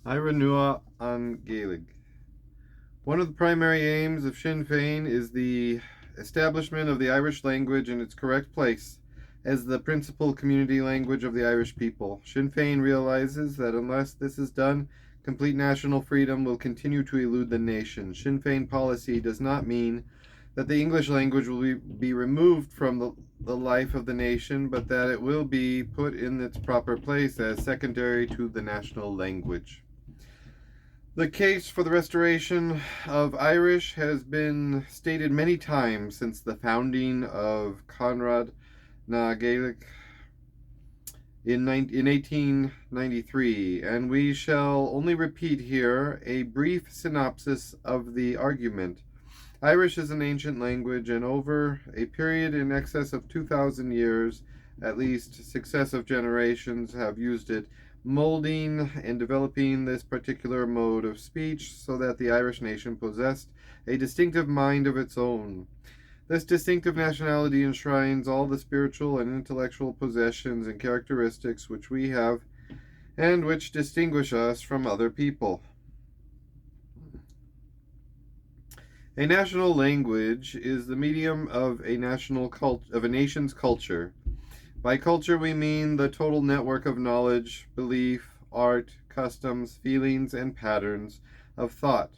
Erie Nua on Ghaelige. One of the primary aims of Sinn Féin is the establishment of the Irish language in its correct place as the principal community language of the Irish people. Sinn Féin realizes that unless this is done, complete national freedom will continue to elude the nation. Sinn Féin policy does not mean that the English language will be removed from the life of the nation, but that it will be put in its proper place as secondary to the national language. The case for the restoration of Irish has been stated many times since the founding of Conrad na Gaelic in 1893, and we shall only repeat here a brief synopsis of the argument. Irish is an ancient language, and over a period in excess of 2,000 years, at least, successive generations have used it, molding and developing this particular mode of speech so that the Irish nation possessed a distinctive mind of its own. This distinctive nationality enshrines all the spiritual and intellectual possessions and characteristics which we have and which distinguish us from other people. A national language is the medium of a nation's culture. By culture we mean the total network of knowledge, belief, art, customs, feelings, and patterns of thought,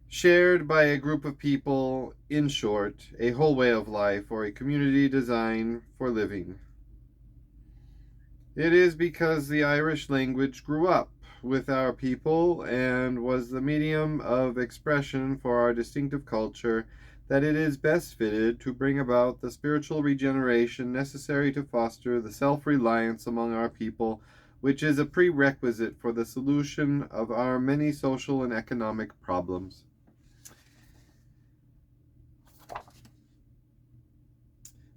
shared by a group of people, in short, a whole way of life or a community designed for living. It is because the Irish language grew up with our people and was the medium of expression for our distinctive culture that it is best fitted to bring about the spiritual regeneration necessary to foster the self-reliance among our people, which is a prerequisite for the solution of our many social and economic problems.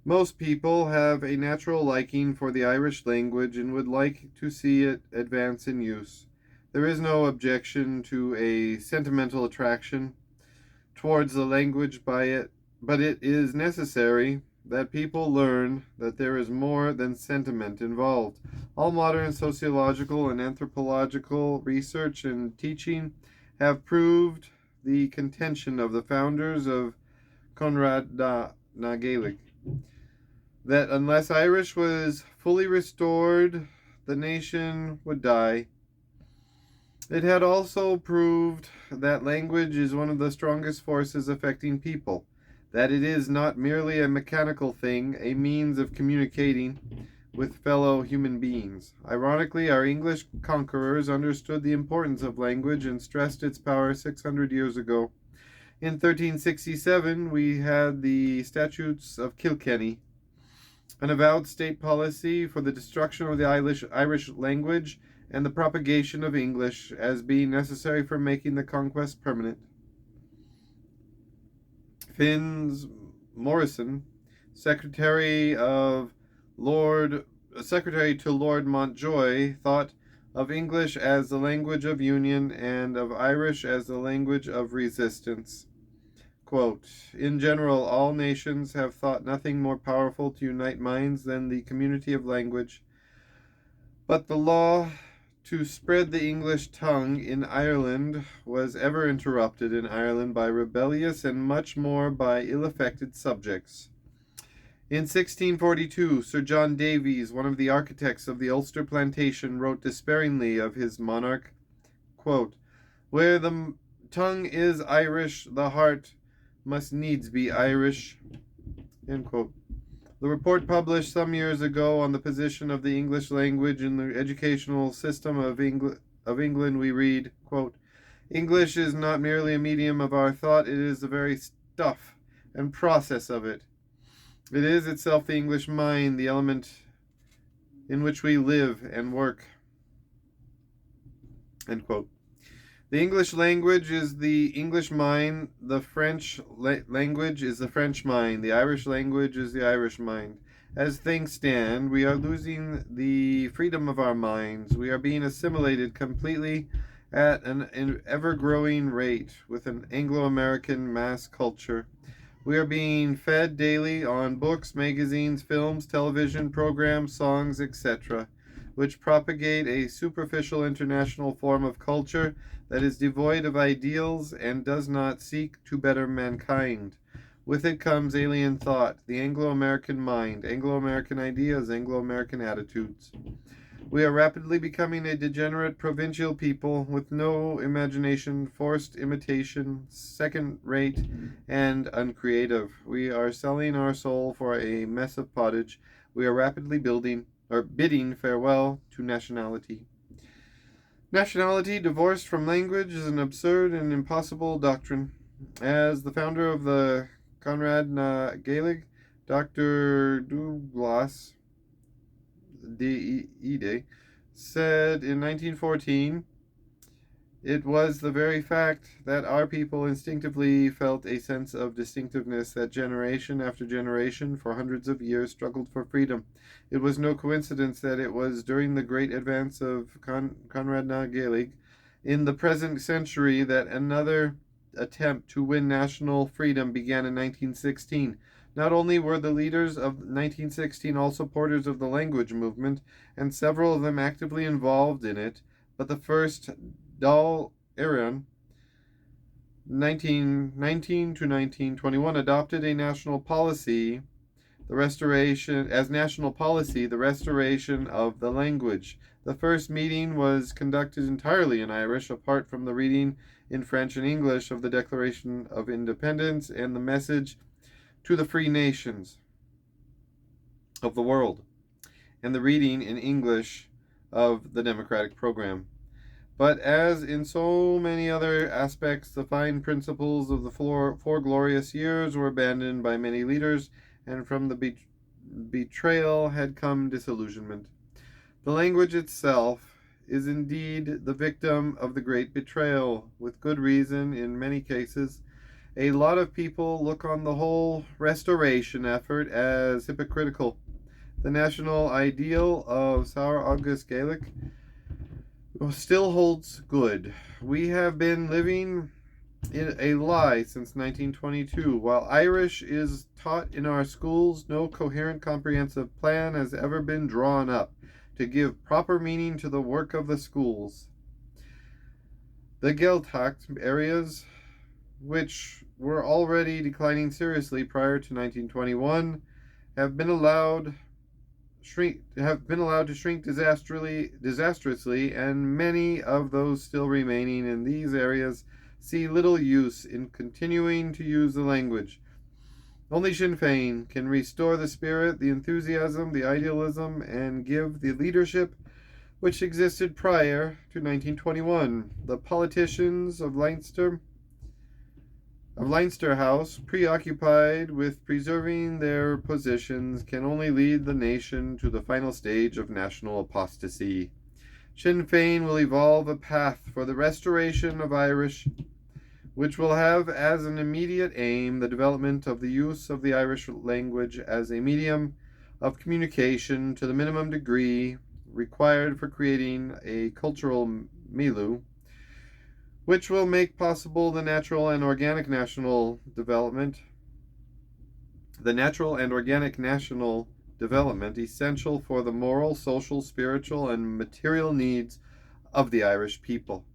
Most people have a natural liking for the Irish language and would like to see it advance in use. There is no objection to a sentimental attraction towards the language by it, but it is necessary that people learn that there is more than sentiment involved. All modern sociological and anthropological research and teaching have proved the contention of the founders of Conrad na Gaelic that unless Irish was fully restored, the nation would die. It had also proved that language is one of the strongest forces affecting people, that it is not merely a mechanical thing, a means of communicating with fellow human beings. Ironically, our English conquerors understood the importance of language and stressed its power 600 years ago. In 1367, we had the Statutes of Kilkenny, an avowed state policy for the destruction of the Irish language and the propagation of English as being necessary for making the conquest permanent. Finns Morrison, Secretary to Lord Montjoy, thought of English as the language of union and of Irish as the language of resistance. Quote, in general, all nations have thought nothing more powerful to unite minds than the community of language, but the law to spread the English tongue in Ireland was ever interrupted in Ireland by rebellious and much more by ill-affected subjects. In 1642, Sir John Davies, one of the architects of the Ulster plantation, wrote despairingly of his monarch, quote, where the tongue is Irish, the heart must needs be Irish, end quote. The report published some years ago on the position of the English language in the educational system of England, we read, quote, English is not merely a medium of our thought, it is the very stuff and process of it. It is itself the English mind, the element in which we live and work, end quote. The English language is the English mind, the French language is the French mind, the Irish language is the Irish mind. As things stand, we are losing the freedom of our minds. We are being assimilated completely at an ever-growing rate with an Anglo-American mass culture. We are being fed daily on books, magazines, films, television programs, songs, etc. which propagate a superficial international form of culture that is devoid of ideals and does not seek to better mankind. With it comes alien thought, the Anglo-American mind, Anglo-American ideas, Anglo-American attitudes. We are rapidly becoming a degenerate provincial people with no imagination, forced imitation, second rate, and uncreative. We are selling our soul for a mess of pottage. We are rapidly bidding farewell to nationality. Nationality divorced from language is an absurd and impossible doctrine. As the founder of the Conrad na Gaeleg, Dr. Douglas D.E. said in 1914, it was the very fact that our people instinctively felt a sense of distinctiveness that generation after generation for hundreds of years struggled for freedom. It was no coincidence that it was during the great advance of Conrad na Gaeleg in the present century that another attempt to win national freedom began in 1916. Not only were the leaders of 1916 all supporters of the language movement, and several of them actively involved in it, but the first Dáil Éireann, 1919 to 1921, adopted a national policy, the restoration of the language. The first meeting was conducted entirely in Irish, apart from the reading in French and English of the Declaration of Independence and the message to the free nations of the world, and the reading in English of the democratic program. But as in so many other aspects, the fine principles of the four glorious years were abandoned by many leaders, and from the betrayal had come disillusionment. The language itself is indeed the victim of the great betrayal, with good reason in many cases. A lot of people look on the whole restoration effort as hypocritical. The national ideal of Sir August Gaelic still holds good. We have been living in a lie since 1922. While Irish is taught in our schools, no coherent, comprehensive plan has ever been drawn up to give proper meaning to the work of the schools. The Gaeltacht areas, which were already declining seriously prior to 1921, have been allowed to shrink disastrously, and many of those still remaining in these areas see little use in continuing to use the language. Only Sinn Féin can restore the spirit, the enthusiasm, the idealism, and give the leadership which existed prior to 1921. The politicians of Leinster House, preoccupied with preserving their positions, can only lead the nation to the final stage of national apostasy. Sinn Féin will evolve a path for the restoration of Irish, which will have as an immediate aim the development of the use of the Irish language as a medium of communication to the minimum degree required for creating a cultural milieu, which will make possible the natural and organic national development essential for the moral, social, spiritual, and material needs of the Irish people.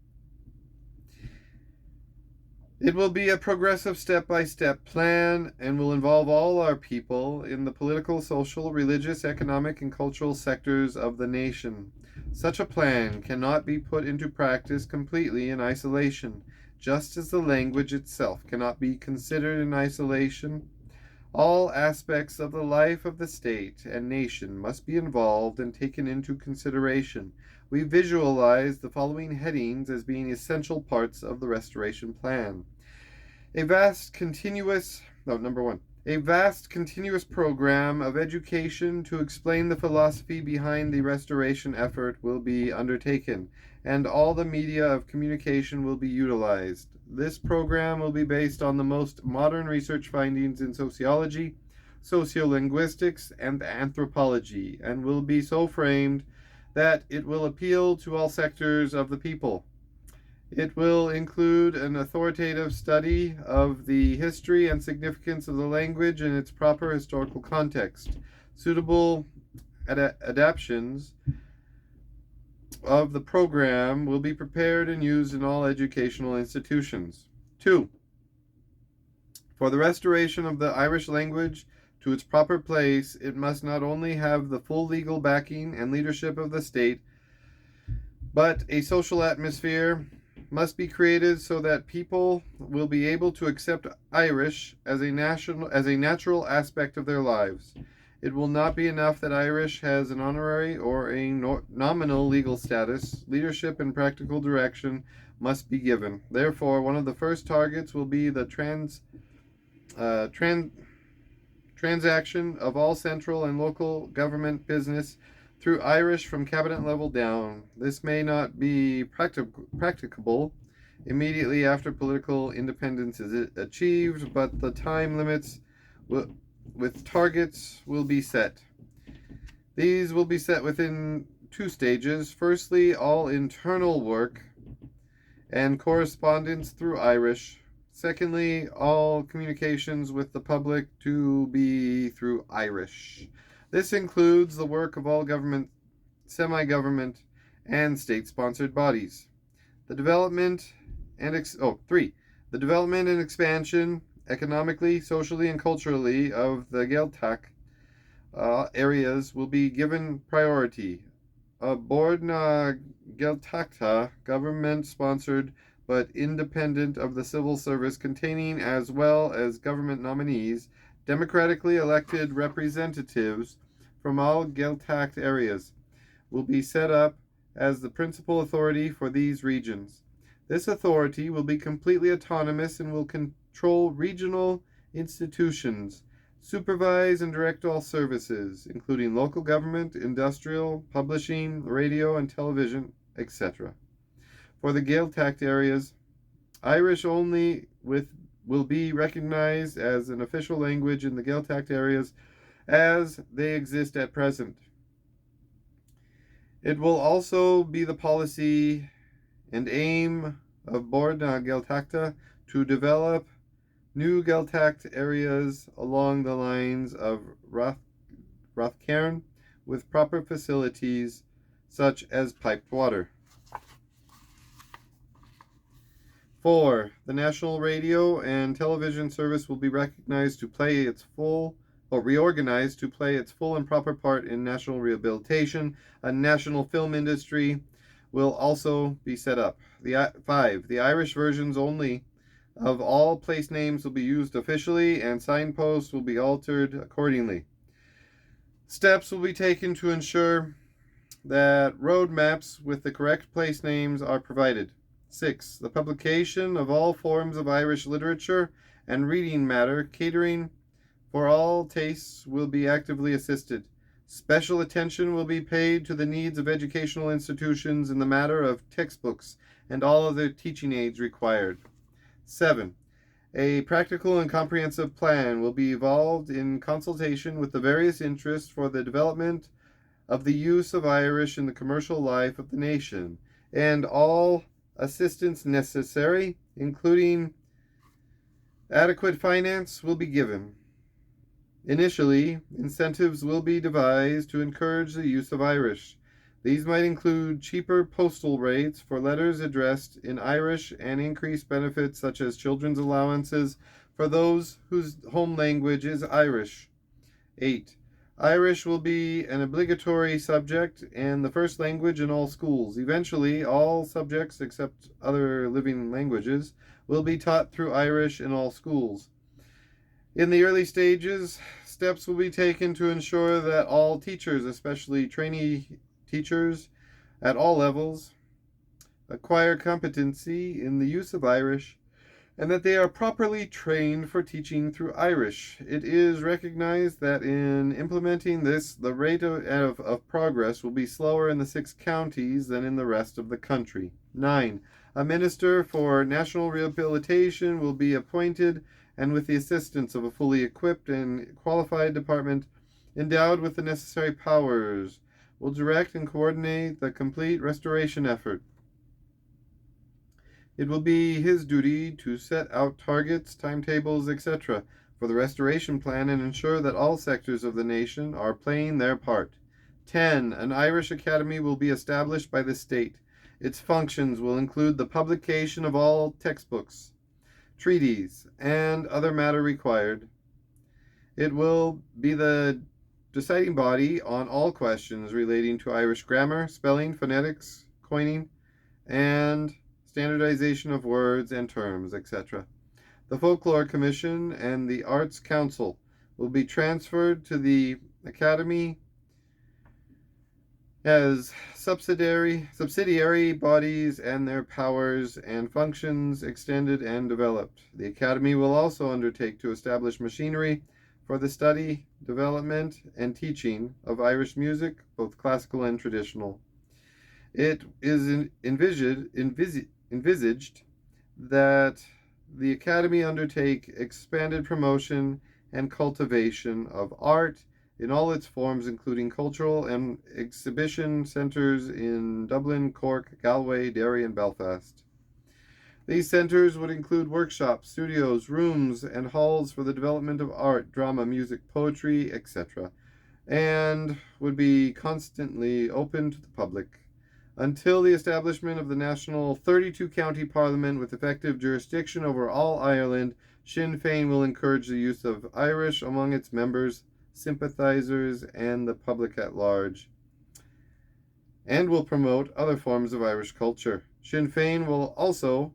It will be a progressive step-by-step plan and will involve all our people in the political, social, religious, economic, and cultural sectors of the nation. Such a plan cannot be put into practice completely in isolation, just as the language itself cannot be considered in isolation. All aspects of the life of the state and nation must be involved and taken into consideration. We visualize the following headings as being essential parts of the restoration plan. Number one, a vast continuous program of education to explain the philosophy behind the restoration effort will be undertaken, and all the media of communication will be utilized. This program will be based on the most modern research findings in sociology, sociolinguistics, and anthropology, and will be so framed that it will appeal to all sectors of the people. It will include an authoritative study of the history and significance of the language in its proper historical context, suitable adaptations of the program will be prepared and used in all educational institutions. 2. For the restoration of the Irish language to its proper place, it must not only have the full legal backing and leadership of the state, but a social atmosphere must be created so that people will be able to accept Irish as a natural aspect of their lives. It will not be enough that Irish has an honorary or a nominal legal status. Leadership and practical direction must be given. Therefore, one of the first targets will be the transaction of all central and local government business through Irish from cabinet level down. This may not be practicable immediately after political independence is achieved, but the time limits with targets will be set. These will be set within 2 stages. Firstly, all internal work and correspondence through Irish. Secondly, all communications with the public to be through Irish. This includes the work of all government, semi-government, and state-sponsored bodies. The development and the development and expansion economically, socially, and culturally of the Gaeltacht areas will be given priority. A board na Gaeltachta, government-sponsored but independent of the civil service, containing as well as government nominees, democratically elected representatives from all Gaeltacht areas, will be set up as the principal authority for these regions. This authority will be completely autonomous and will control regional institutions, supervise and direct all services, including local government, industrial, publishing, radio and television, etc. For the Gaeltacht areas, Irish only will be recognized as an official language in the Gaeltacht areas as they exist at present. It will also be the policy and aim of Bord na Gaeltachta to develop new Gaeltacht areas along the lines of Rathcairn with proper facilities such as piped water. 4. The National Radio and Television Service will be reorganized to play its full and proper part in national rehabilitation. A national film industry will also be set up. 5. The Irish versions only of all place names will be used officially, and signposts will be altered accordingly. Steps will be taken to ensure that road maps with the correct place names are provided. 6. The publication of all forms of Irish literature and reading matter catering for all tastes will be actively assisted. Special attention will be paid to the needs of educational institutions in the matter of textbooks and all other teaching aids required. 7. A practical and comprehensive plan will be evolved in consultation with the various interests for the development of the use of Irish in the commercial life of the nation, and all assistance necessary, including adequate finance, will be given. Initially, incentives will be devised to encourage the use of Irish. These might include cheaper postal rates for letters addressed in Irish and increased benefits such as children's allowances for those whose home language is Irish. 8. Irish will be an obligatory subject and the first language in all schools. Eventually, all subjects except other living languages will be taught through Irish in all schools. In the early stages, steps will be taken to ensure that all teachers, especially trainee teachers at all levels, acquire competency in the use of Irish and that they are properly trained for teaching through Irish. It is recognized that in implementing this, the rate of progress will be slower in the 6 counties than in the rest of the country. 9. A minister for national rehabilitation will be appointed, and with the assistance of a fully equipped and qualified department endowed with the necessary powers, will direct and coordinate the complete restoration effort. It will be his duty to set out targets, timetables, etc. for the restoration plan and ensure that all sectors of the nation are playing their part. 10. An Irish Academy will be established by the state. Its functions will include the publication of all textbooks, treaties, and other matter required. It will be the deciding body on all questions relating to Irish grammar, spelling, phonetics, coining, and standardization of words and terms, etc. The Folklore Commission and the Arts Council will be transferred to the Academy as subsidiary bodies, and their powers and functions extended and developed. The Academy will also undertake to establish machinery for the study, development, and teaching of Irish music, both classical and traditional. It is envisaged that the Academy undertake expanded promotion and cultivation of art in all its forms, including cultural and exhibition centres in Dublin, Cork, Galway, Derry, and Belfast. These centres would include workshops, studios, rooms, and halls for the development of art, drama, music, poetry, etc., and would be constantly open to the public. Until the establishment of the national 32-county parliament with effective jurisdiction over all Ireland, Sinn Féin will encourage the use of Irish among its members, sympathizers, and the public at large, and will promote other forms of Irish culture. Sinn Féin will also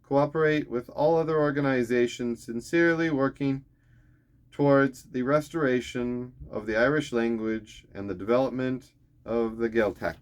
cooperate with all other organizations sincerely working towards the restoration of the Irish language and the development of the Gaeltacht.